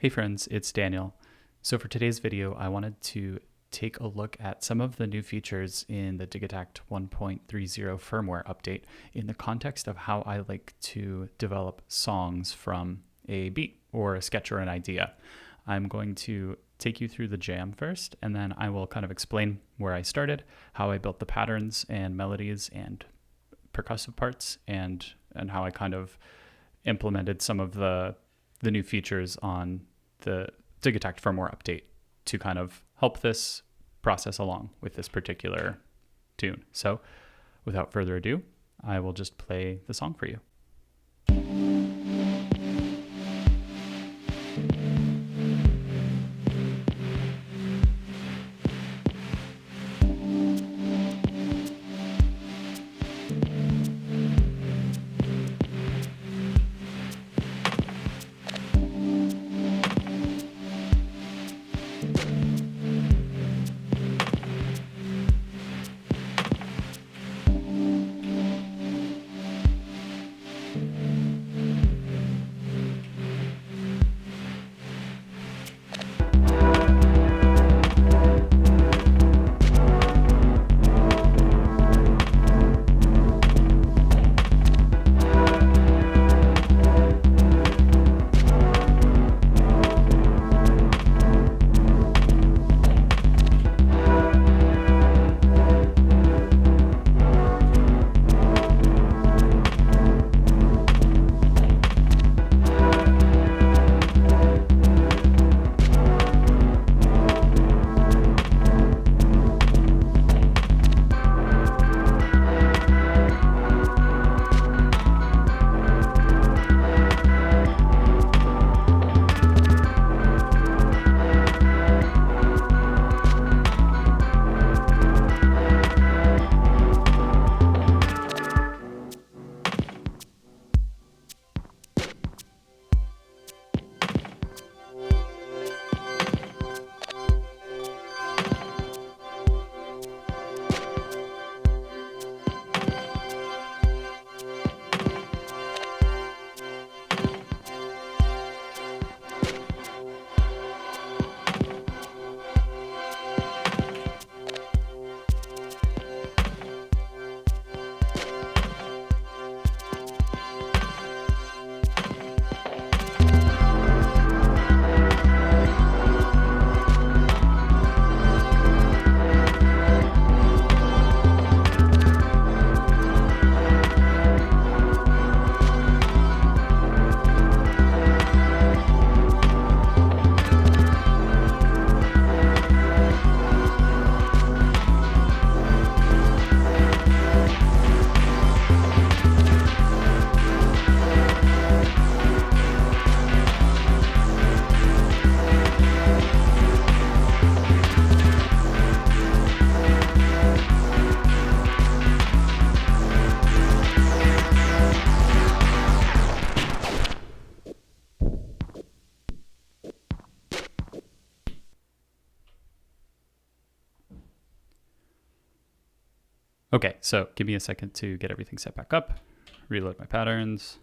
Hey friends, it's Daniel. So for today's video, I wanted to take a look at some of the new features in the Digitakt 1.30 firmware update in the context of how I like to develop songs from a beat or a sketch or an idea. I'm going to take you through the jam first, and then I will kind of explain where I started, how I built the patterns and melodies and percussive parts, and how I kind of implemented some of the new features on the Digitakt firmware update to kind of help this process along with this particular tune. So without further ado, I will just play the song for you. Okay, so give me a second to get everything set back up, reload my patterns.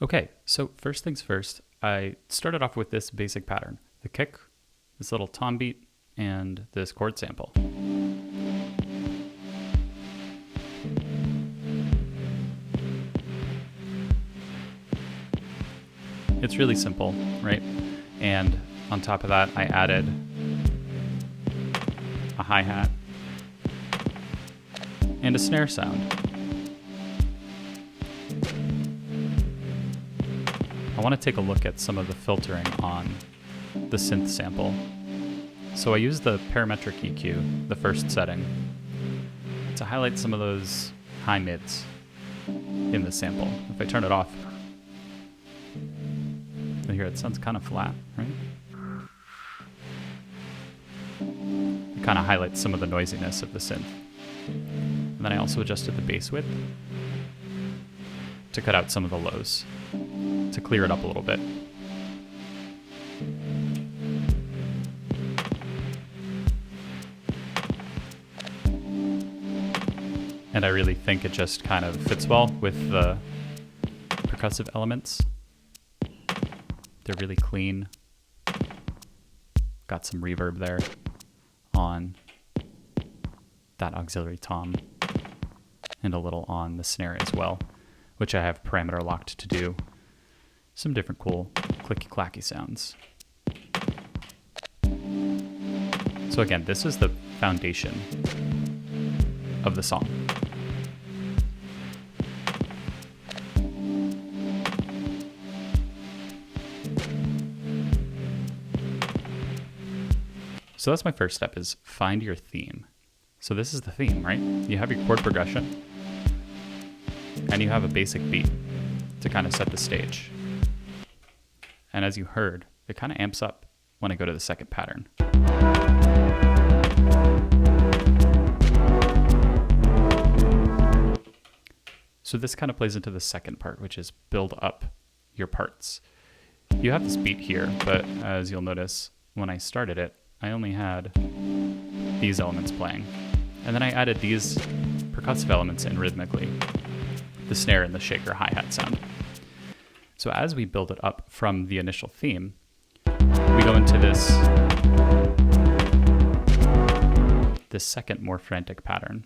Okay, so first things first, I started off with this basic pattern, the kick, this little tom beat, and this chord sample. It's really simple, right? And on top of that, I added a hi-hat and a snare sound. I want to take a look at some of the filtering on the synth sample. So I use the parametric EQ, the first setting, to highlight some of those high mids in the sample. If I turn it off, here it sounds kind of flat, right? It kind of highlights some of the noisiness of the synth. And then I also adjusted the bass width to cut out some of the lows, to clear it up a little bit. And I really think it just kind of fits well with the percussive elements. They're really clean. Got some reverb there on that auxiliary tom and a little on the snare as well, which I have parameter locked to do some different cool clicky clacky sounds. So again, this is the foundation of the song. So that's my first step, is find your theme. So this is the theme, right? You have your chord progression and you have a basic beat to kind of set the stage. And as you heard, it kind of amps up when I go to the second pattern. So this kind of plays into the second part, which is build up your parts. You have this beat here, but as you'll notice, when I started it, I only had these elements playing. And then I added these percussive elements in rhythmically, the snare and the shaker hi-hat sound. So as we build it up from the initial theme, we go into this second, more frantic pattern.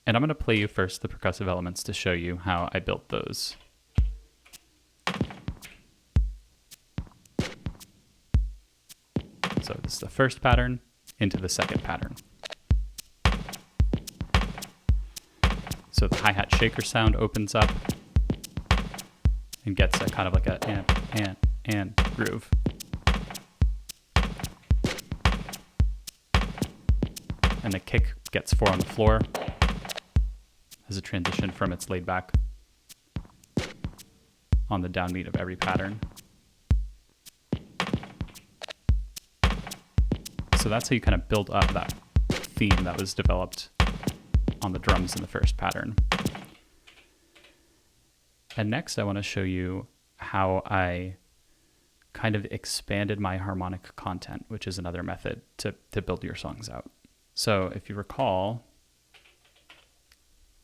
And I'm going to play you first the percussive elements to show you how I built those. So this is the first pattern into the second pattern. So the hi-hat shaker sound opens up and gets a kind of like a and groove. And the kick gets 4 on the floor as a transition from its laid back on the downbeat of every pattern. So that's how you kind of build up that theme that was developed on the drums in the first pattern. And next I want to show you how I kind of expanded my harmonic content, which is another method to build your songs out. So if you recall,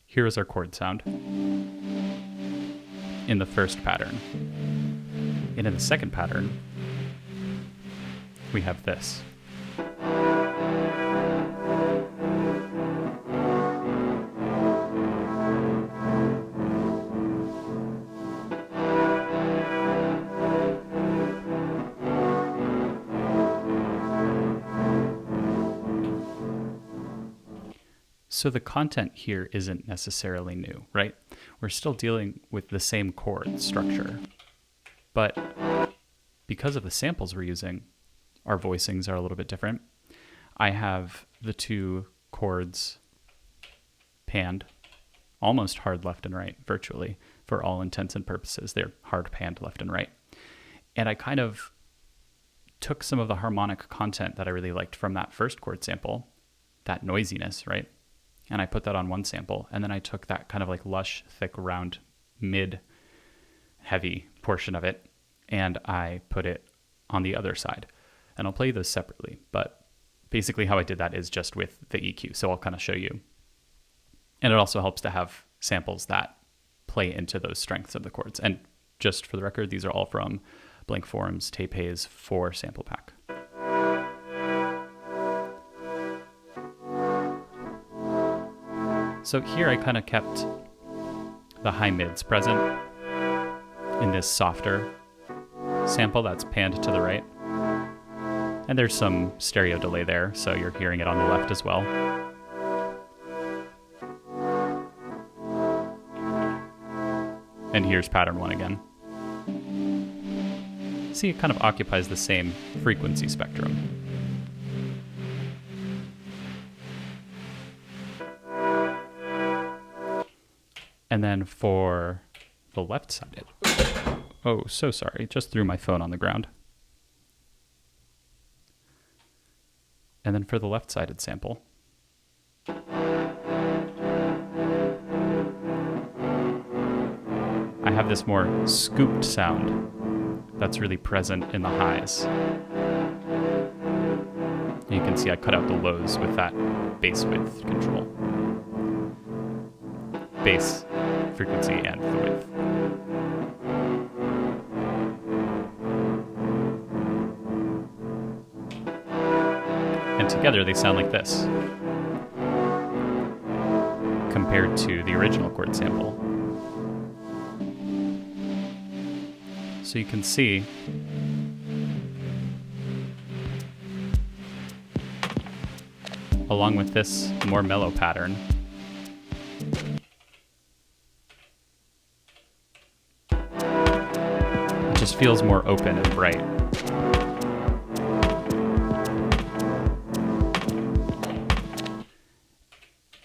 here is our chord sound in the first pattern. And in the second pattern, we have this. So the content here isn't necessarily new, right? We're still dealing with the same chord structure, but because of the samples we're using, our voicings are a little bit different. I have the two chords panned, almost hard left and right, virtually, for all intents and purposes. They're hard panned left and right. And I kind of took some of the harmonic content that I really liked from that first chord sample, that noisiness, right? And I put that on one sample. And then I took that kind of like lush, thick, round, mid-heavy portion of it, and I put it on the other side. And I'll play those separately, but basically how I did that is just with the EQ. So I'll kind of show you. And it also helps to have samples that play into those strengths of the chords. And just for the record, these are all from Blank Forum's Tape Haze 4 sample pack. So here I kind of kept the high mids present in this softer sample that's panned to the right. And there's some stereo delay there, so you're hearing it on the left as well. And here's pattern 1 again. See, it kind of occupies the same frequency spectrum. And then for the left side, oh, so sorry, just threw my phone on the ground. And then for the left-sided sample, I have this more scooped sound that's really present in the highs. You can see I cut out the lows with that bass width control. bass frequency and the width. And together they sound like this, compared to the original chord sample. So you can see along with this more mellow pattern, it just feels more open and bright.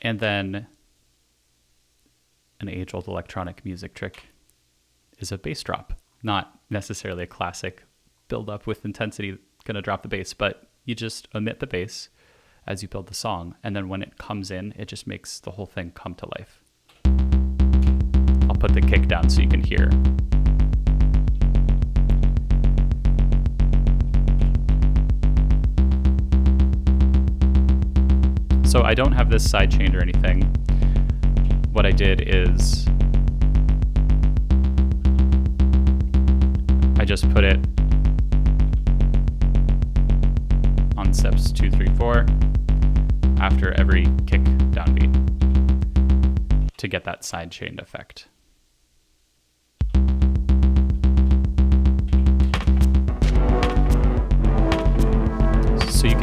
And then an age-old electronic music trick is a bass drop. Not necessarily a classic build up with intensity gonna drop the bass, but you just omit the bass as you build the song, and then when it comes in, it just makes the whole thing come to life. I'll put the kick down so you can hear. So I don't have this sidechained or anything. What I did is I just put it on steps 2, 3, 4 after every kick downbeat to get that sidechained effect. So you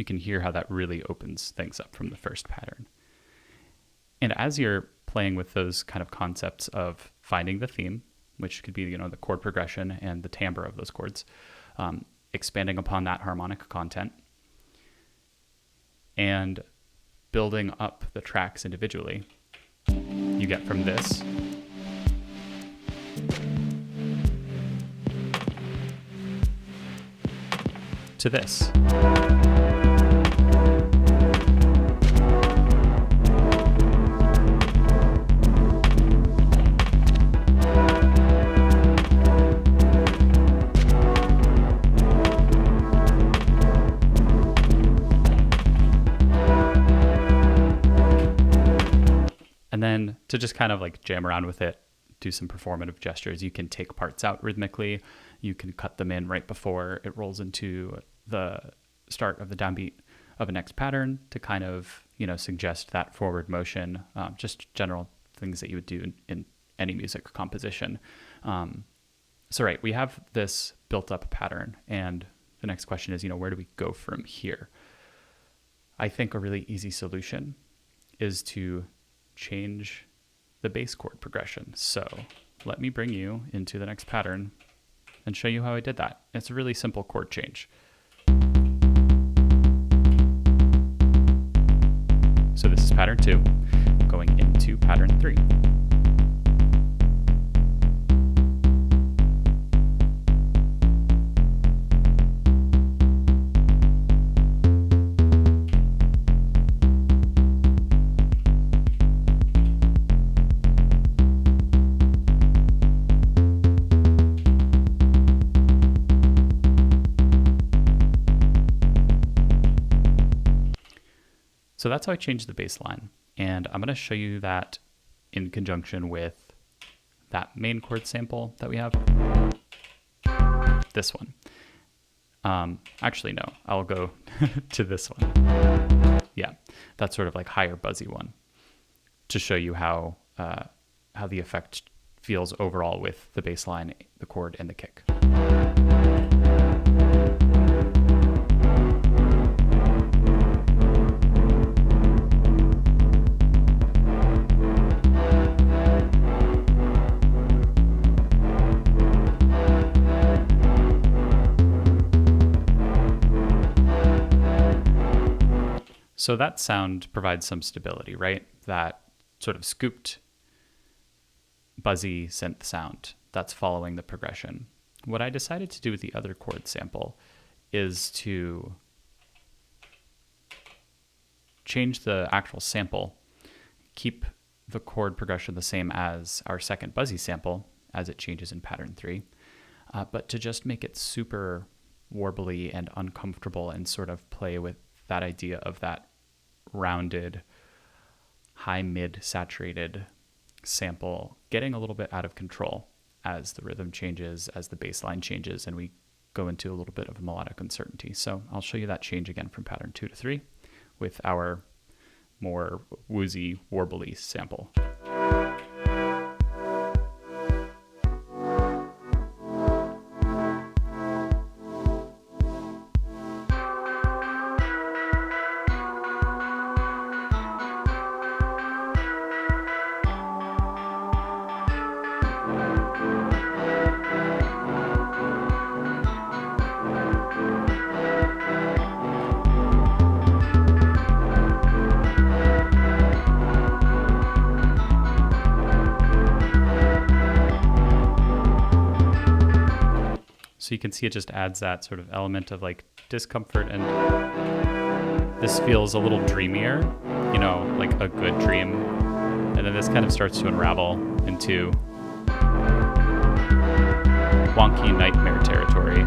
can hear how that really opens things up from the first pattern. And as you're playing with those kind of concepts of finding the theme, which could be, you know, the chord progression and the timbre of those chords, expanding upon that harmonic content, and building up the tracks individually, you get from this to this. And then to just kind of like jam around with it, do some performative gestures. You can take parts out rhythmically. You can cut them in right before it rolls into the start of the downbeat of a next pattern to kind of, you know, suggest that forward motion, just general things that you would do in any music composition. So right, we have this built up pattern, and the next question is, you know, where do we go from here? I think a really easy solution is to change the bass chord progression. So let me bring you into the next pattern and show you how I did that. It's a really simple chord change. So this is pattern 2, going into pattern 3. So that's how I changed the bass line. And I'm going to show you that in conjunction with that main chord sample that we have. This one. Actually, no, I'll go to this one. Yeah, that sort of like higher buzzy one to show you how the effect feels overall with the bass line, the chord, and the kick. So that sound provides some stability, right? That sort of scooped, buzzy synth sound that's following the progression. What I decided to do with the other chord sample is to change the actual sample, keep the chord progression the same as our second buzzy sample as it changes in pattern 3, but to just make it super warbly and uncomfortable and sort of play with that idea of that rounded high mid saturated sample getting a little bit out of control as the rhythm changes, as the bass line changes, and we go into a little bit of melodic uncertainty. So I'll show you that change again from pattern 2 to 3 with our more woozy, warbly sample. So you can see it just adds that sort of element of like discomfort, and this feels a little dreamier, you know, like a good dream. And then this kind of starts to unravel into wonky nightmare territory.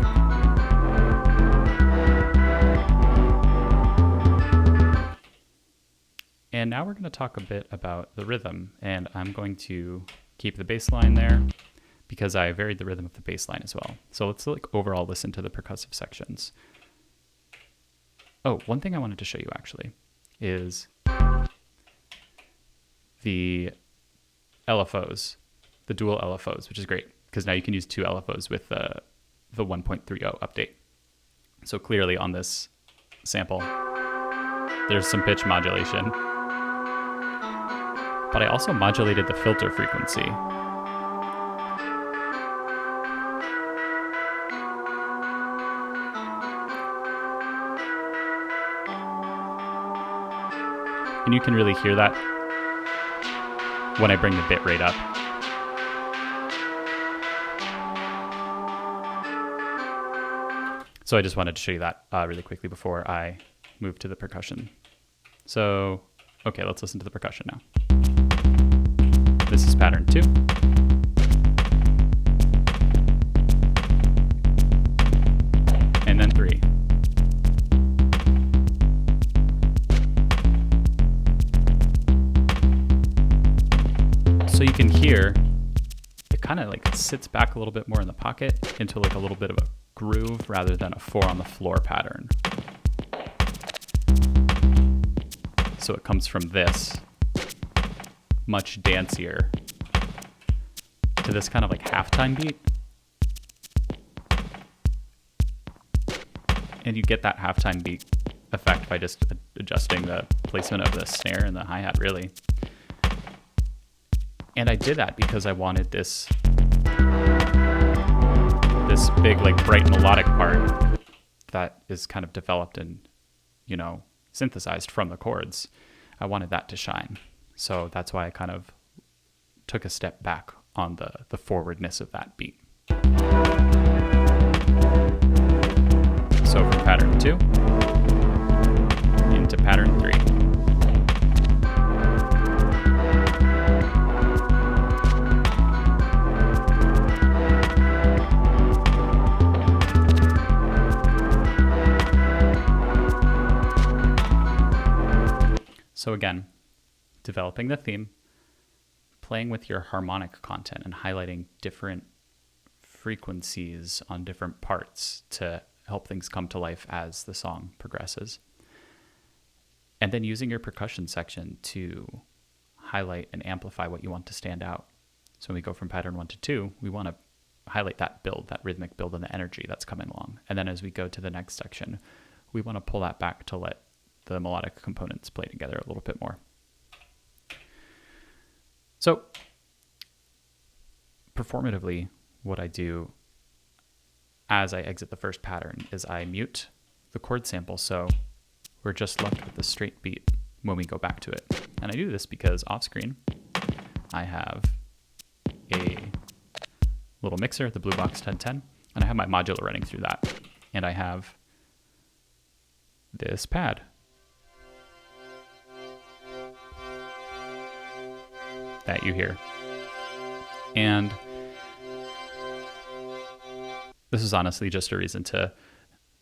And now we're going to talk a bit about the rhythm, and I'm going to keep the bass line there because I varied the rhythm of the bass line as well. So let's like overall listen to the percussive sections. Oh, one thing I wanted to show you actually is the LFOs, the dual LFOs, which is great because now you can use two LFOs with the 1.30 update. So clearly on this sample, there's some pitch modulation, but I also modulated the filter frequency. And you can really hear that when I bring the bit rate up. So I just wanted to show you that really quickly before I move to the percussion. So, okay, let's listen to the percussion now. This is pattern 2. And then 3. So you can hear it kind of like sits back a little bit more in the pocket into like a little bit of a groove rather than a 4 on the floor pattern. So it comes from this much dancier to this kind of like halftime beat. And you get that halftime beat effect by just adjusting the placement of the snare and the hi-hat really. And I did that because I wanted this big, like bright melodic part that is kind of developed and, you know, synthesized from the chords. I wanted that to shine. So that's why I kind of took a step back on the forwardness of that beat. So from pattern 2 into pattern 3. So again, developing the theme, playing with your harmonic content and highlighting different frequencies on different parts to help things come to life as the song progresses. And then using your percussion section to highlight and amplify what you want to stand out. So when we go from pattern 1 to 2, we want to highlight that build, that rhythmic build and the energy that's coming along. And then as we go to the next section, we want to pull that back to let the melodic components play together a little bit more. So performatively, what I do as I exit the first pattern is I mute the chord sample so we're just left with the straight beat when we go back to it. And I do this because off screen I have a little mixer, the Blue Box 1010, and I have my modular running through that. And I have this pad that you hear. And this is honestly just a reason to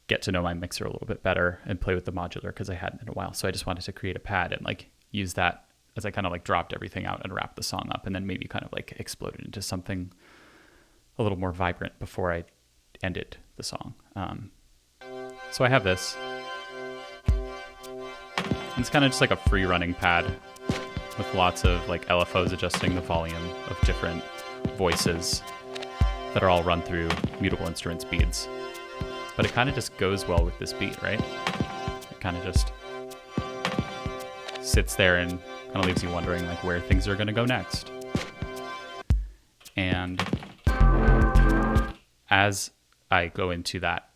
get to know my mixer a little bit better and play with the modular because I hadn't in a while. So I just wanted to create a pad and like use that as I kind of like dropped everything out and wrapped the song up, and then maybe kind of like exploded into something a little more vibrant before I ended the song. So I have this. It's kind of just like a free running pad with lots of like LFOs adjusting the volume of different voices that are all run through mutable instruments beads. But it kind of just goes well with this beat, right? It kind of just sits there and kind of leaves you wondering like where things are going to go next. And as I go into that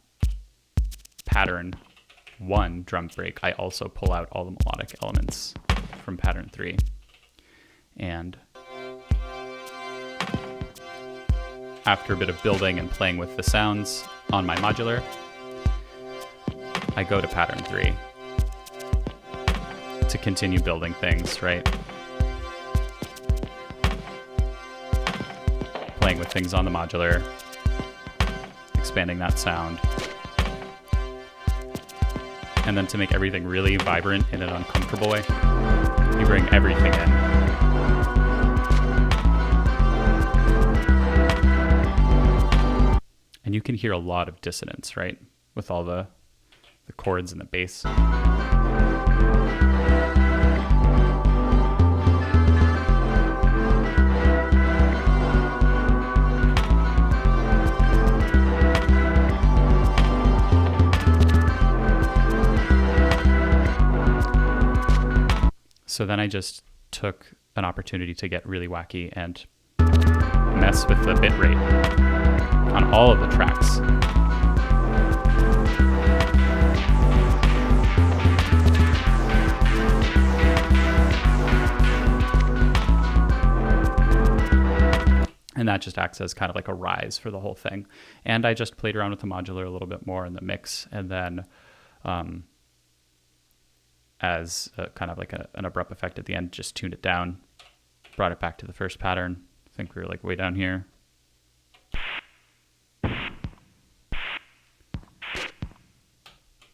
pattern 1 drum break, I also pull out all the melodic elements from pattern 3. And after a bit of building and playing with the sounds on my modular, I go to pattern 3 to continue building things, right? Playing with things on the modular, expanding that sound. And then to make everything really vibrant in an uncomfortable way, you bring everything in. And you can hear a lot of dissonance, right? With all the chords and the bass. So then I just took an opportunity to get really wacky and mess with the bit rate on all of the tracks. And that just acts as kind of like a rise for the whole thing. And I just played around with the modular a little bit more in the mix, and then as kind of like an abrupt effect at the end, just tuned it down, brought it back to the first pattern. I think we were like way down here.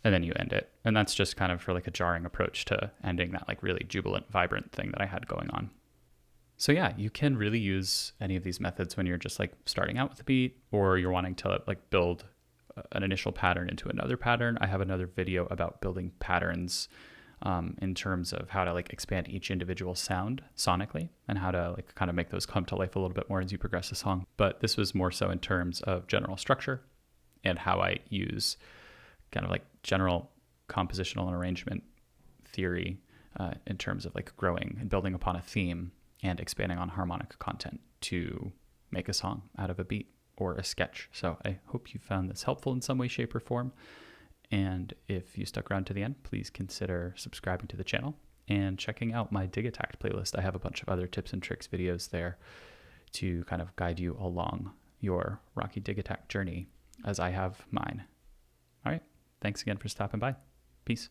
And then you end it. And that's just kind of for like a jarring approach to ending that like really jubilant, vibrant thing that I had going on. So yeah, you can really use any of these methods when you're just like starting out with a beat, or you're wanting to like build an initial pattern into another pattern. I have another video about building patterns in terms of how to like expand each individual sound sonically and how to like kind of make those come to life a little bit more as you progress the song. But this was more so in terms of general structure and how I use kind of like general compositional and arrangement theory in terms of like growing and building upon a theme and expanding on harmonic content to make a song out of a beat or a sketch. So I hope you found this helpful in some way, shape, or form. And if you stuck around to the end, please consider subscribing to the channel and checking out my Digitakt playlist. I have a bunch of other tips and tricks videos there to kind of guide you along your rocky Digitakt journey as I have mine. All right. Thanks again for stopping by. Peace.